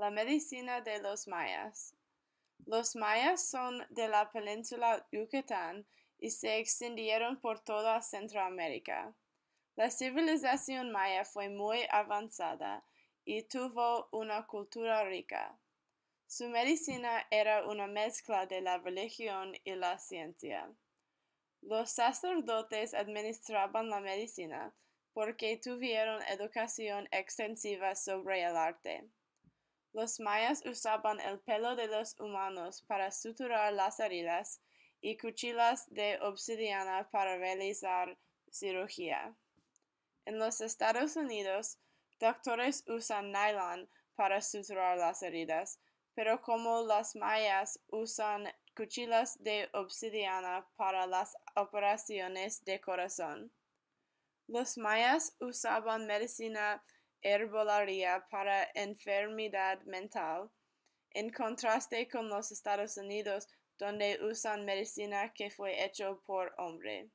La medicina de los mayas. Los mayas son de la península Yucatán y se extendieron por toda Centroamérica. La civilización maya fue muy avanzada y tuvo una cultura rica. Su medicina era una mezcla de la religión y la ciencia. Los sacerdotes administraban la medicina porque tuvieron educación extensiva sobre el arte. Los mayas usaban el pelo de los humanos para suturar las heridas y cuchillas de obsidiana para realizar cirugía. En los Estados Unidos, doctores usan nylon para suturar las heridas, pero como los mayas usan cuchillas de obsidiana para las operaciones de corazón. Los mayas usaban medicina herbolaria para enfermedad mental, en contraste con los Estados Unidos, donde usan medicina que fue hecho por hombre.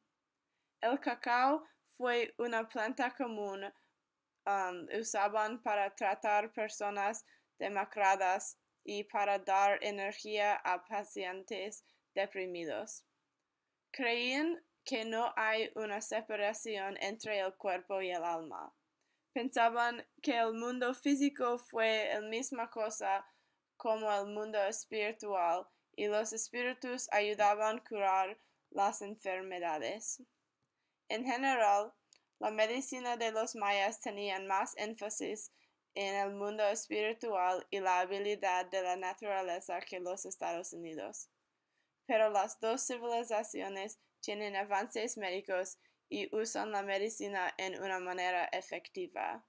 El cacao fue una planta común usaban para tratar personas demacradas y para dar energía a pacientes deprimidos. Creían que no hay una separación entre el cuerpo y el alma. Pensaban que el mundo físico fue la misma cosa como el mundo espiritual y los espíritus ayudaban a curar las enfermedades. En general, la medicina de los mayas tenía más énfasis en el mundo espiritual y la habilidad de la naturaleza que los Estados Unidos. Pero las dos civilizaciones tienen avances médicos y usan la medicina en una manera efectiva.